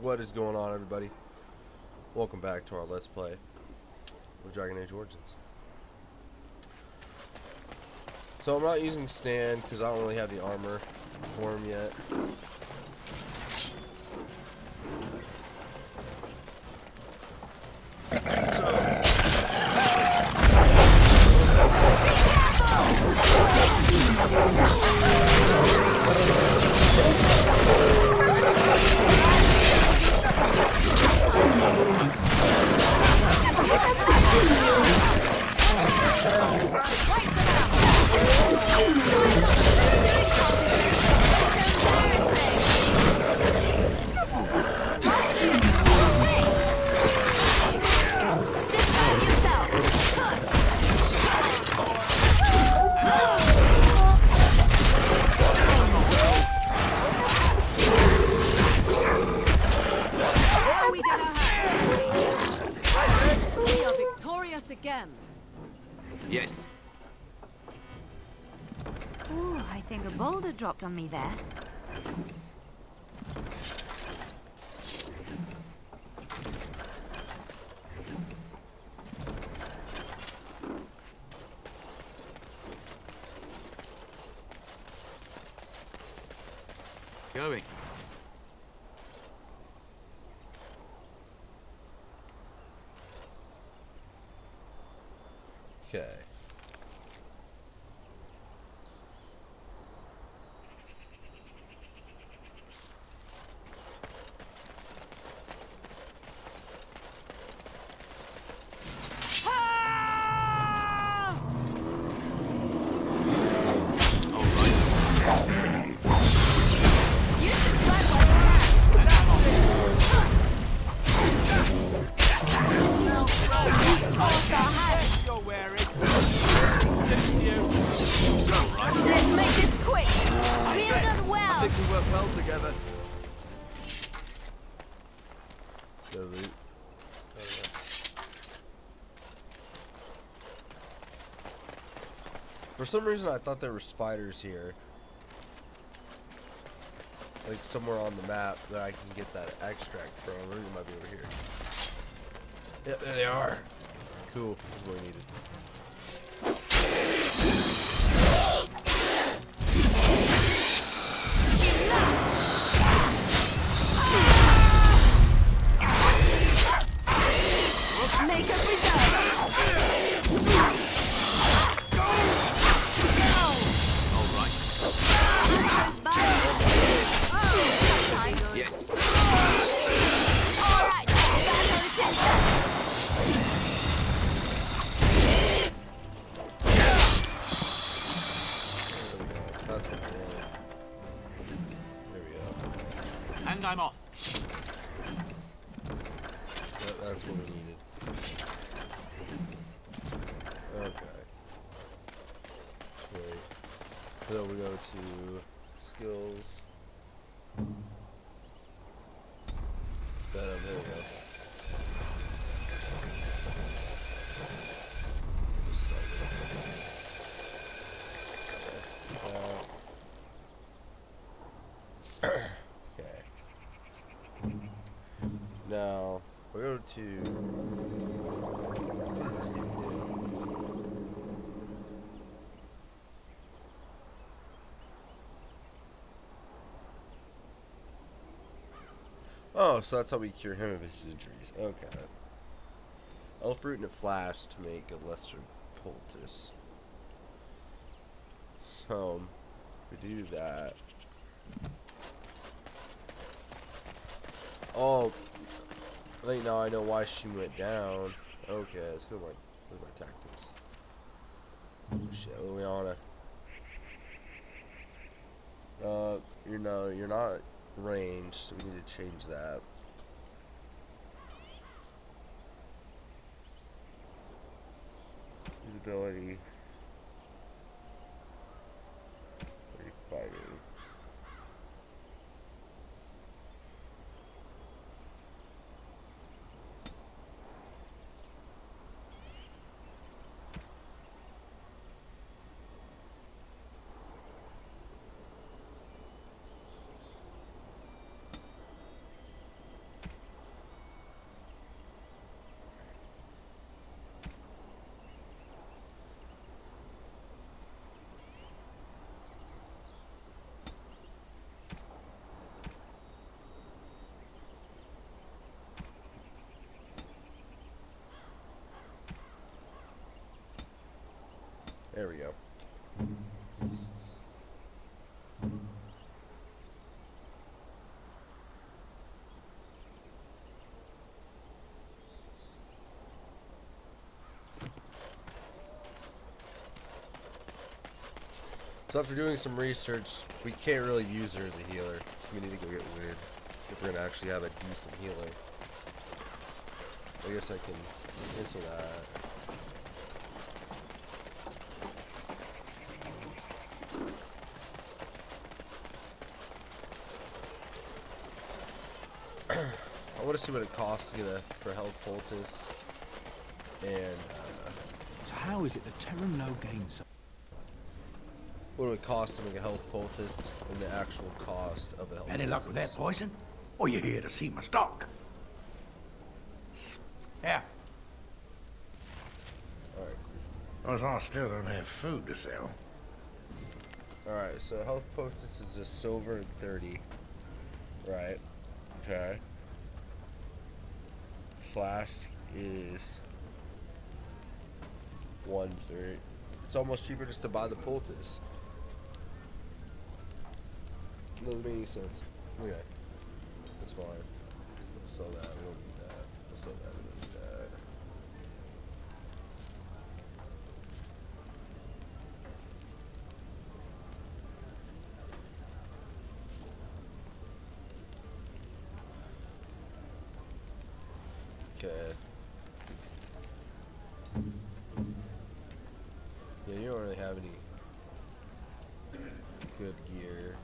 What is going on, everybody? Welcome back to our Let's Play with Dragon Age Origins. So I'm not using Stand because I don't really have the armor for him yet. Again. Yes. Ooh, I think a boulder dropped on me there. Going. Okay. For some reason, I thought there were spiders here. Like somewhere on the map that I can get that extract from. Or it might be over here. Yep, there they are. Cool. That's what we needed. Make a reserve. Yes. Alright, That's what we wanted. There we go. And I'm off. That's what we needed. Okay. Wait. So we go to skills. There we go. Okay. Now we go to. Oh, so that's how we cure him of his injuries. Okay. Elf root and a flask to make a lesser poultice. So, we do that. Oh, I think now I know why she went down. Okay, let's go with my tactics. Oh shit, Liliana. You're not range, so we need to change that. Usability. Fighting. There we go. So after doing some research, we can't really use her as a healer. We need to go get wood if we're gonna actually have a decent healer. I guess I can answer that. I want to see what it costs to get a for health poultice, and So how is it that Terran no gains so? what it would cost to make a health poultice, and the actual cost of a health Any luck with that poultice. poison? Or you here to see my stock? Yeah. Alright, Because I still don't have food to sell. cool. Alright, so health poultice is a silver and 30. Right. Okay. Flask is 1/3. It's almost cheaper just to buy the poultice. Doesn't make any sense. Okay. That's fine. We'll sell that. We don't need that. We'll sell that. We don't need that. Okay. Yeah, you don't really have any good gear.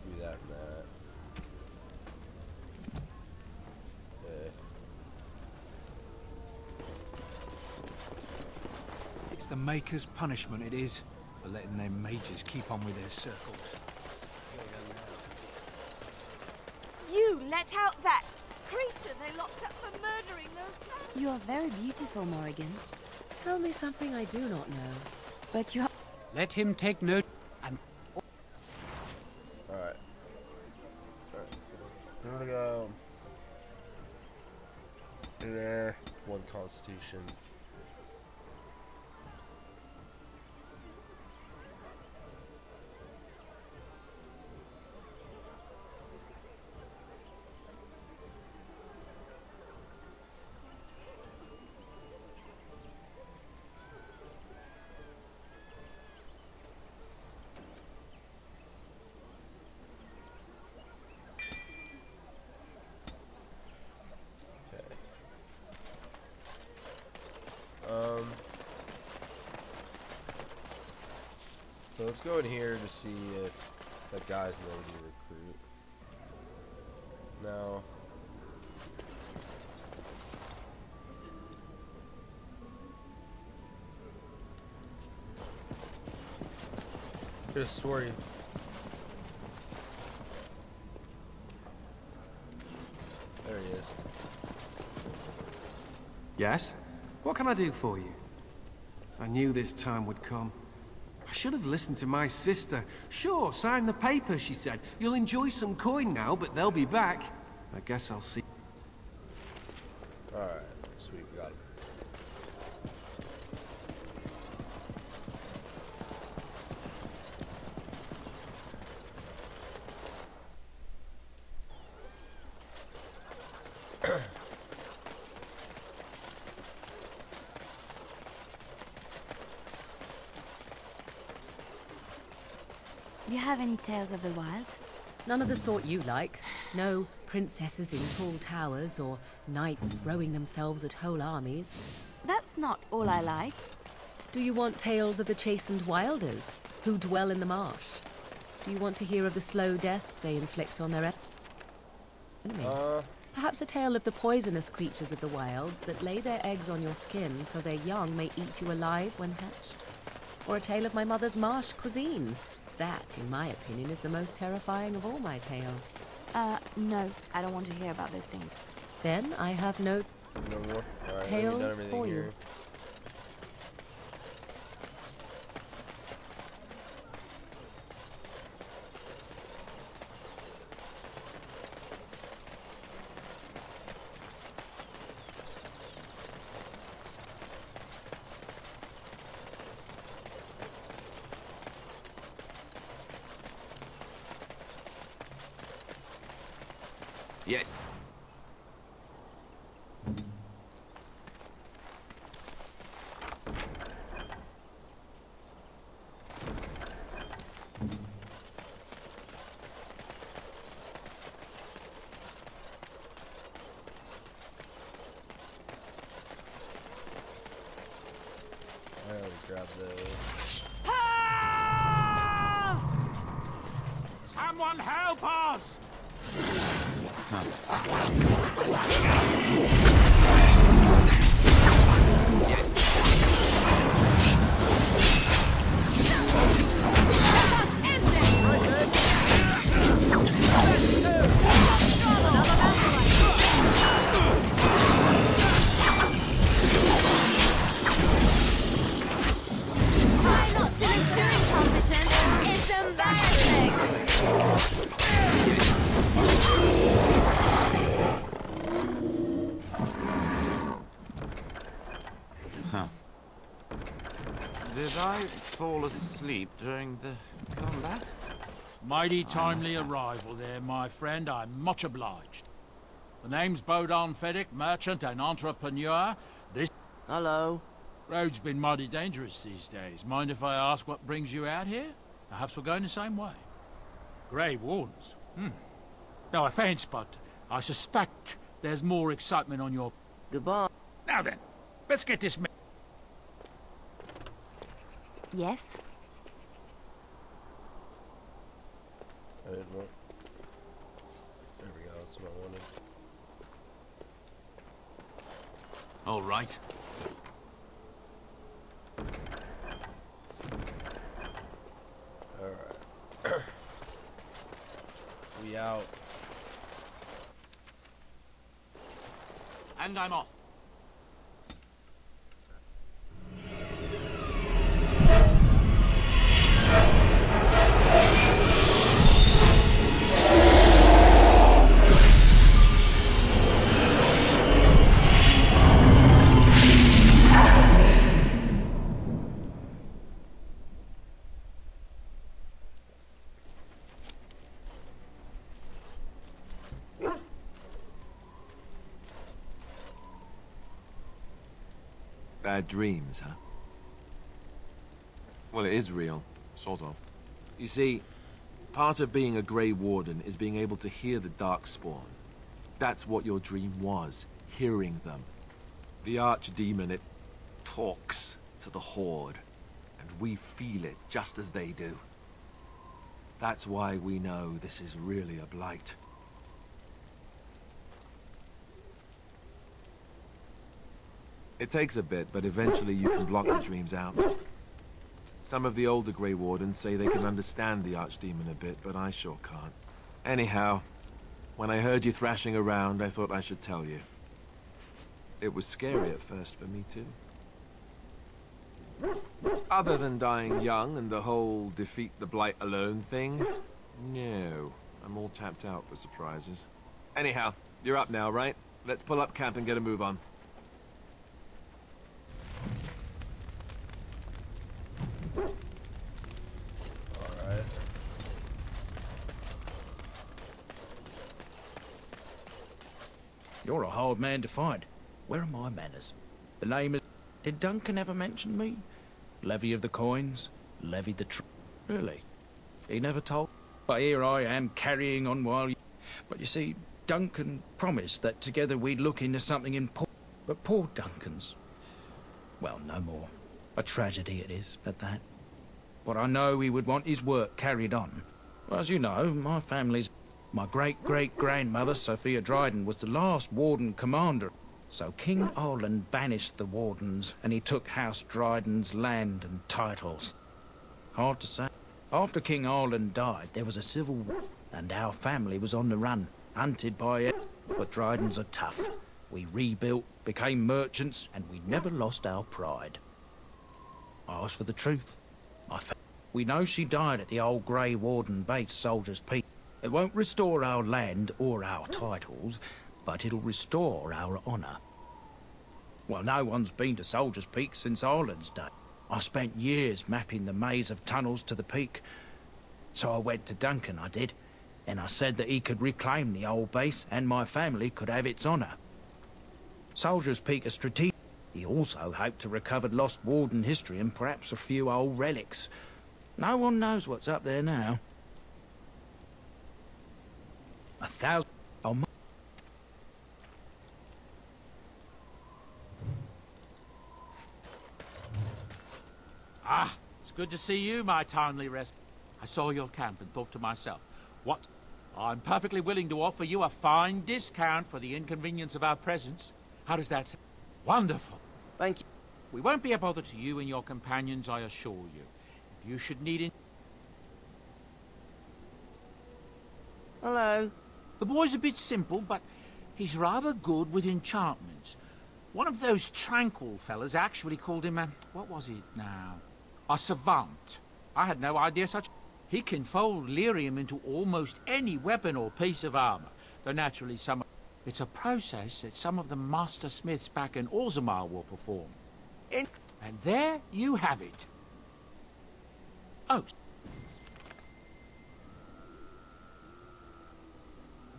Do that and that. Yeah. It's the Maker's punishment, it is, for letting their mages keep on with their circles. You let out that creature they locked up for murdering those. You are very beautiful, Morrigan. Tell me something I do not know. But you are... Let him take note and Alright. Alright. I'm gonna go in there. 1 constitution. So let's go in here to see if that guy's an OD recruit. No. Could have swore he... There he is. Yes? What can I do for you? I knew this time would come. I should have listened to my sister. Sure, sign the paper, she said. You'll enjoy some coin now, but they'll be back. I guess I'll see. Alright, sweet, we got him. Do you have any tales of the wilds? None of the sort you like. No princesses in tall towers or knights throwing themselves at whole armies. That's not all I like. Do you want tales of the chastened wilders who dwell in the marsh? Do you want to hear of the slow deaths they inflict on their enemies? Perhaps a tale of the poisonous creatures of the wilds that lay their eggs on your skin so their young may eat you alive when hatched? Or a tale of my mother's marsh cuisine? That, in my opinion, is the most terrifying of all my tales. No, I don't want to hear about those things. Then I have no No more? Alright, Tales we've done everything for you. here. Yes. I already grabbed those. Someone help us! Try not to be too incompetent. It's embarrassing. Did I fall asleep during the combat? Mighty timely arrival there, my friend. I'm much obliged. The name's Bodon Fedek, merchant and entrepreneur. This Hello. road's been mighty dangerous these days. Mind if I ask what brings you out here? Perhaps we're going the same way. Grey Wardens. No offense, but I suspect there's more excitement on your... Goodbye. Now then, let's get this... Yes? I didn't want. There we go, that's what I wanted. All right. Alright. We out. And I'm off. Bad dreams, huh? Well, it is real, sort of. You see, part of being a Grey Warden is being able to hear the Darkspawn. That's what your dream was, hearing them. The Archdemon, it talks to the Horde, and we feel it just as they do. That's why we know this is really a blight. It takes a bit, but eventually you can block the dreams out. Some of the older Grey Wardens say they can understand the Archdemon a bit, but I sure can't. Anyhow, when I heard you thrashing around, I thought I should tell you. It was scary at first for me, too. Other than dying young and the whole defeat the Blight alone thing, no. I'm all tapped out for surprises. Anyhow, you're up now, right? Let's pull up camp and get a move on. Alright. You're a hard man to find. Where are my manners? The name is... Did Duncan ever mention me? Levy of the coins? Levy the Really? He never told? But here I am carrying on while you... But you see, Duncan promised that together we'd look into something important. But poor Duncan's... Well, no more. A tragedy it is, at that. But I know he would want his work carried on. Well, as you know, my family's... My great-great-grandmother, Sophia Dryden, was the last Warden commander. So King Arland banished the Wardens, and he took House Dryden's land and titles. Hard to say. After King Arland died, there was a civil war, and our family was on the run, hunted by it. But Drydens are tough. We rebuilt, became merchants, and we never lost our pride. I asked for the truth. We know she died at the old Grey Warden base, Soldier's Peak. It won't restore our land or our titles, but it'll restore our honour. Well, no one's been to Soldier's Peak since Arland's day. I spent years mapping the maze of tunnels to the peak. So I went to Duncan, I did. and I said that he could reclaim the old base and my family could have its honour. Soldier's Peak is strategic. He also hoped to recover lost Warden history and perhaps a few old relics. No one knows what's up there now. 1,000... Ah, it's good to see you, my timely rest. I saw your camp and thought to myself, what? I'm perfectly willing to offer you a fine discount for the inconvenience of our presence. How does that sound? Wonderful. Thank you. We won't be a bother to you and your companions, I assure you. If you should need... Hello. The boy's a bit simple, but he's rather good with enchantments. One of those tranquil fellas actually called him a... what was it now? A savant. I had no idea such... He can fold lyrium into almost any weapon or piece of armor, though naturally some... It's a process that some of the master smiths back in Orzammar will perform. And there you have it. Oh.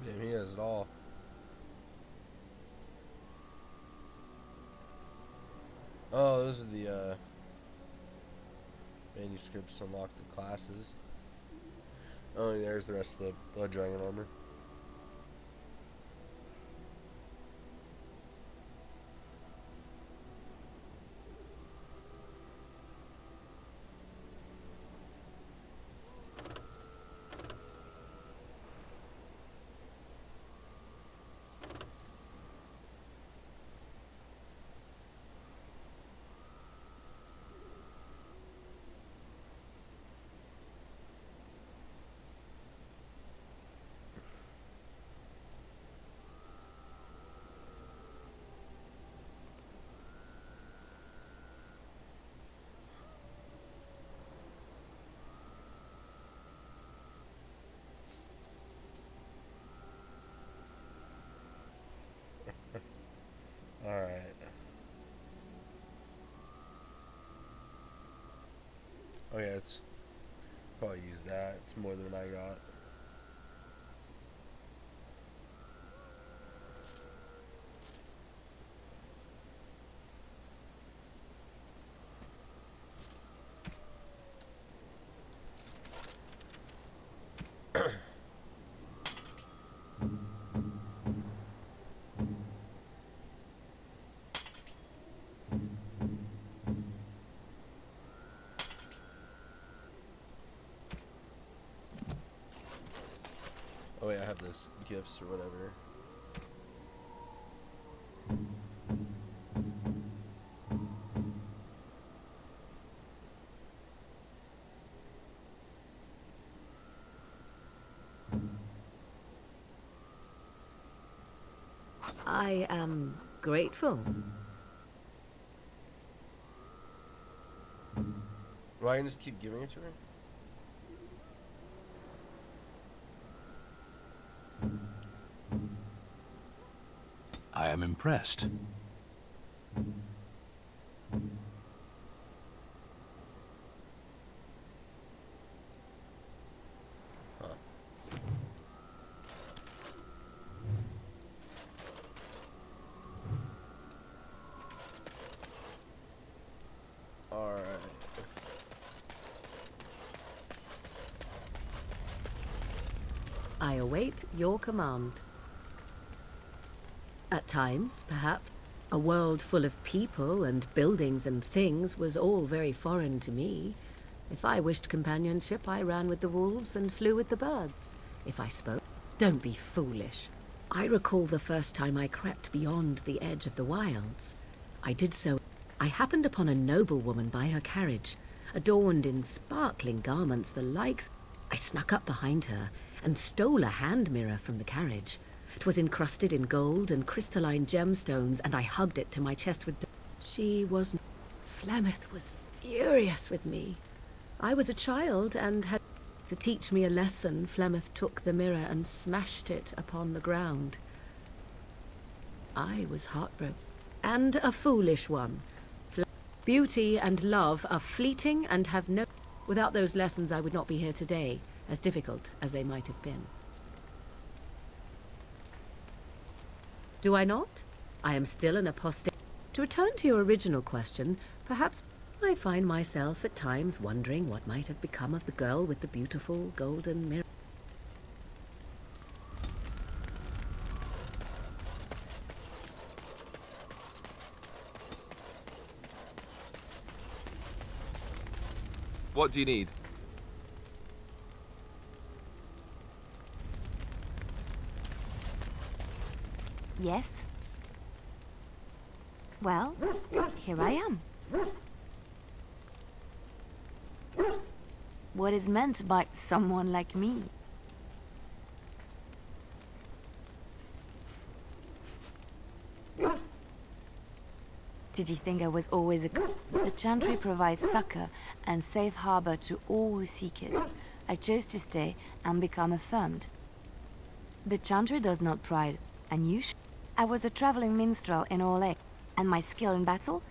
Damn, he has it all. Oh, those are the manuscripts to unlock the classes. Oh, and there's the rest of the Blood Dragon armor. Alright. Oh yeah, it's probably use that. It's more than I got. Oh wait, I have those gifts or whatever. I am grateful. Why can just keep giving it to her? I am impressed. Alright. I await your command. At times, perhaps, a world full of people and buildings and things was all very foreign to me. If I wished companionship, I ran with the wolves and flew with the birds. If I spoke, don't be foolish. I recall the first time I crept beyond the edge of the wilds. I did so. I happened upon a noblewoman by her carriage, adorned in sparkling garments the likes. I snuck up behind her and stole a hand mirror from the carriage. 'Twas encrusted in gold and crystalline gemstones, and I hugged it to my chest with... She was... Flemeth was furious with me. I was a child and had... To teach me a lesson, Flemeth took the mirror and smashed it upon the ground. I was heartbroken. And a foolish one. Beauty and love are fleeting and have no... Without those lessons, I would not be here today, as difficult as they might have been. Do I not? I am still an apostate. To return to your original question, perhaps I find myself at times wondering what might have become of the girl with the beautiful golden mirror. What do you need? Yes? Well, here I am. What is meant by someone like me? Did you think I was always a... The Chantry provides succor and safe harbor to all who seek it. I chose to stay and become affirmed. The Chantry does not pride, and you should. I was a traveling minstrel in Orlais, and my skill in battle?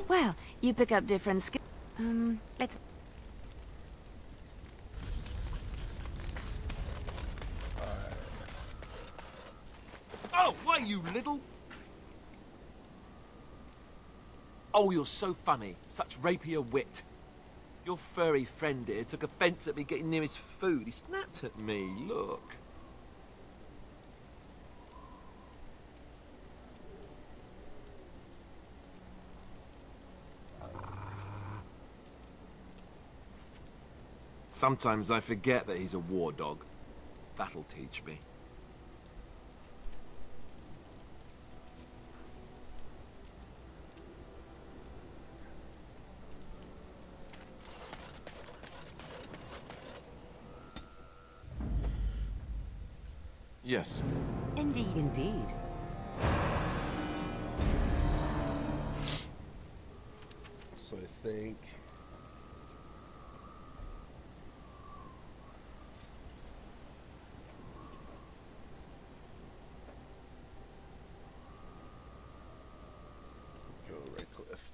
Well, you pick up different skills. Let's... Oh, why, you little... Oh, you're so funny. Such rapier wit. Your furry friend here took offence at me getting near his food. He snapped at me, look. Sometimes I forget that he's a war dog. That'll teach me. Yes. Indeed. Indeed. So I think... go Redcliffe.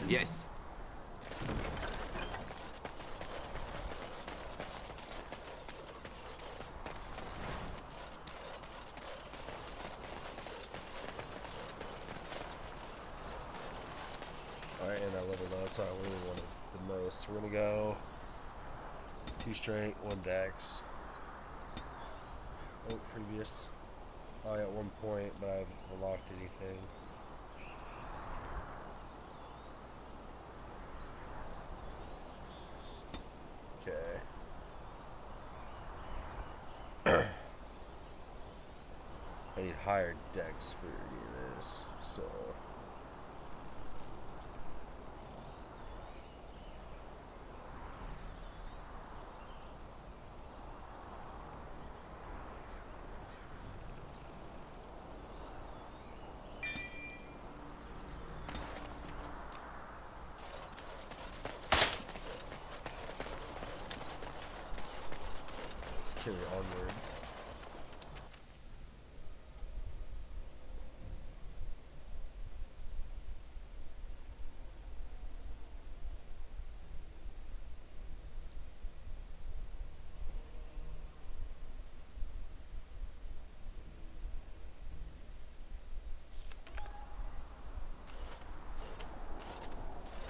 Yes. Alright, and I leveled up, so I really wanted the most. We're gonna go 2 strength, 1 dex. Oh, previous. Oh, I got 1 point, but I haven't unlocked anything. Okay. I need higher dex for any of this, so... Carry onward.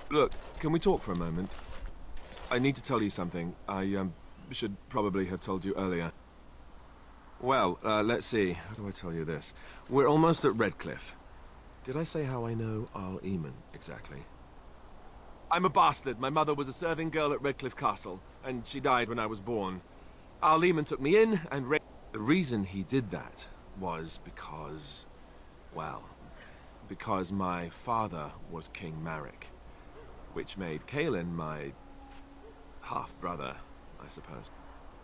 Look, can we talk for a moment? I need to tell you something. I, should probably have told you earlier. Well, let's see. How do I tell you this? We're almost at Redcliffe. Did I say how I know Arl Eamon exactly? I'm a bastard. My mother was a serving girl at Redcliffe Castle, and she died when I was born. Our Lehman took me in and raised... The reason he did that was because... well, because my father was King Marek, which made Kaelin my half-brother, I suppose.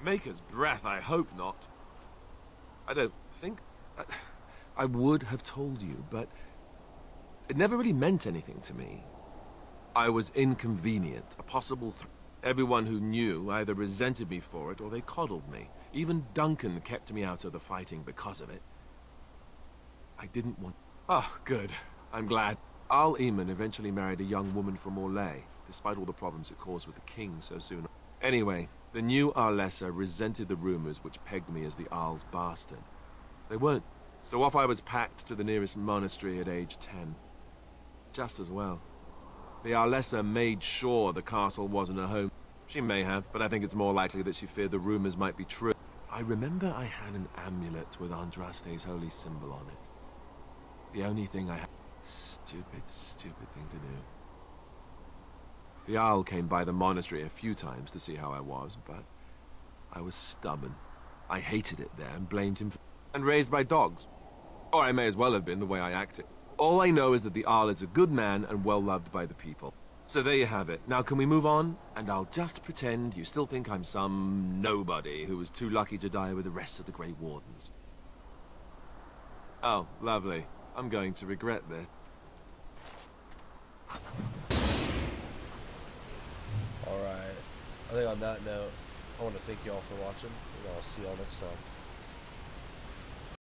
Maker's breath, I hope not. I don't think... I would have told you, but it never really meant anything to me. I was inconvenient, a possible threat. Everyone who knew either resented me for it or they coddled me. Even Duncan kept me out of the fighting because of it. I didn't want... Oh, good. I'm glad. Arl Eamon eventually married a young woman from Orlais, despite all the problems it caused with the king so soon. Anyway, the new Arlessa resented the rumors which pegged me as the Arl's bastard. They weren't. So off I was packed to the nearest monastery at age 10. Just as well. The Arlessa made sure the castle wasn't a home. She may have, but I think it's more likely that she feared the rumors might be true. I remember I had an amulet with Andraste's holy symbol on it. The only thing I had... Stupid, stupid thing to do. The Jarl came by the monastery a few times to see how I was, but I was stubborn. I hated it there and blamed him for... And raised by dogs. Or I may as well have been the way I acted. All I know is that the Jarl is a good man and well loved by the people. So there you have it. Now can we move on? And I'll just pretend you still think I'm some nobody who was too lucky to die with the rest of the Grey Wardens. Oh, lovely. I'm going to regret this. Alright. I think on that note, I want to thank you all for watching, and I'll see y'all next time.